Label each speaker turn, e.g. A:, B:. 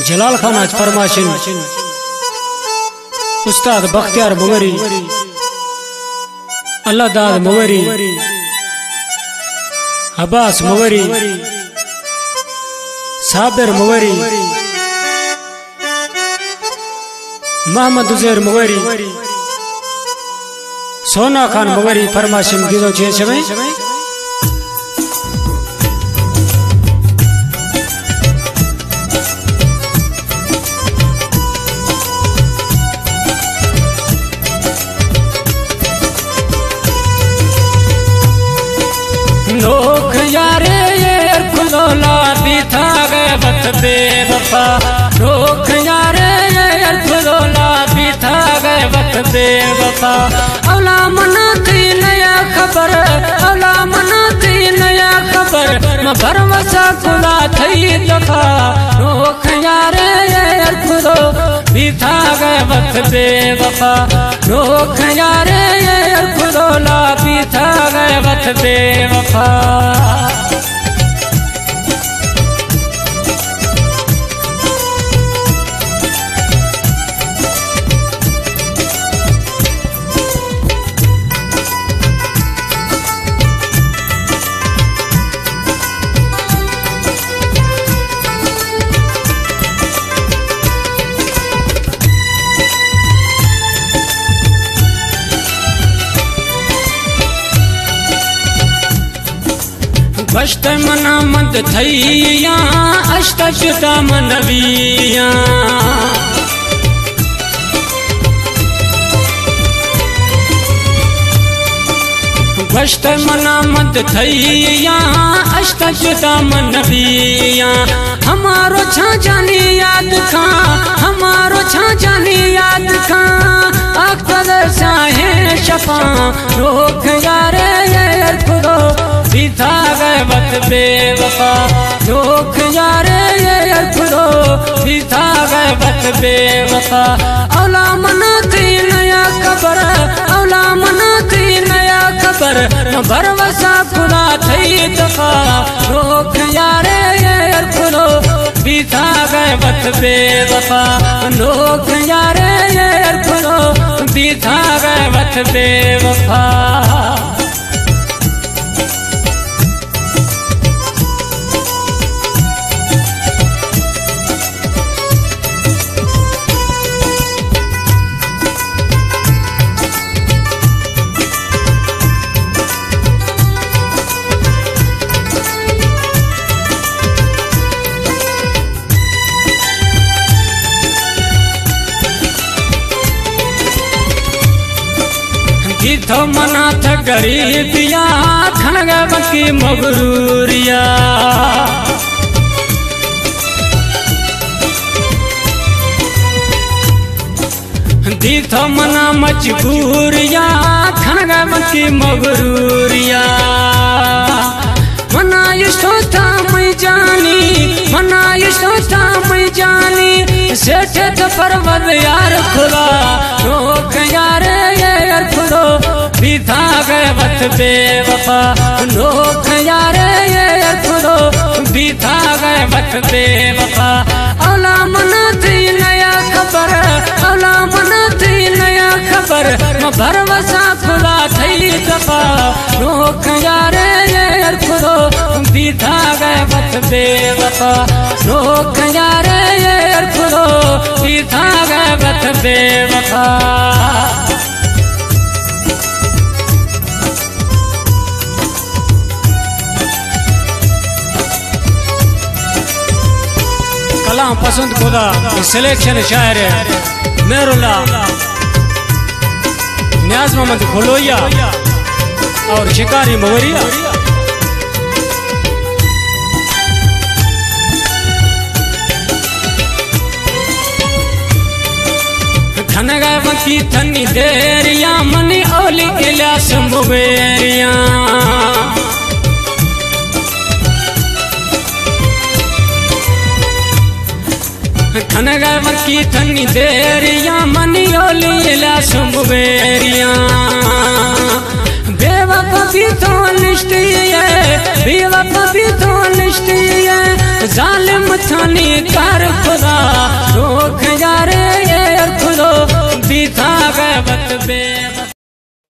A: जलाल खान आज फरमाशिन उस्ताद बख्तियार मुगरी अल्लाह दाद मुगरी अब्बास मुगरी साबिर मुगरी मोहम्मद उजैर मुगरी सोना खान मुगरी फरमाशिन गिजो छे समय
B: लोग यारे ये खुलोला बिथा गए बत बेवफा। लोग यारे ये खुलोला बिथा गए बत बेवफा। अवला मना थी नया खबर, अवला मना थी नया खबर, मैं भरवसा खुला थी दफा। लोग यारे ये खुलो बिथा गए बत बेवफा। लोग यारे ये खुलोला बिथा गए बत बेवफा। बश्त मना मत थैया अष्ट जुदा मनविया। बश्त मना मत थैया अष्ट जुदा मनविया। हमारो छा जानी याद खा, हमारो छा जानी याद खा, अख्तर साहे शफा। लोग यारे ये खुदो बिथा गए बत बेवफा। लोग यारे ये खुदो बिथा गए बत बेवफा। अवला मना थी नया खबर, अवला मना थी नया खबर, भरवसा खुदा थी दफा। लोग यारे ये खुदो बिथा गए बत बेवफा। लोग यारे ये खुदो बिथा गए बत बेवफा। गीतो मना था गरीबिया खनगा बकी मगरूरिया। गीतो मना मजबूरिया खनगा बकी मगरूरिया। मना ये सोता मैं जानी, मना ये सोता मैं जानी, सेठ तो परवद यार खुदा। लोग यारे ये खुदो बिथा गए बत बेवफा। लोग यारे ये खुदो बिथा गए बत बेवफा। अवला मना थी नया खबर, अवला मना थी नया खबर, मैं भरवसा खुला थी दफा। लोग यारे ये खुदो बिथा गए बत बेवफा। लोग यारे ये खुदो बिथा गए बत बेवफा। कलाम पसंद खुदा सिलेक्शन शायर मेरुल्ला न्याज मोहम्मद खुलोया और शिकारी मोहरिया। खनगा बकी थनी देरिया मनी ओली इलास मुगेरिया। खनगा बकी थनी देरिया मनी ओली इलास मुगेरिया। बेवफा भी तो निष्ठी है, बेवफा भी तो निष्ठी है, जालिम थानी कार खुदा। बे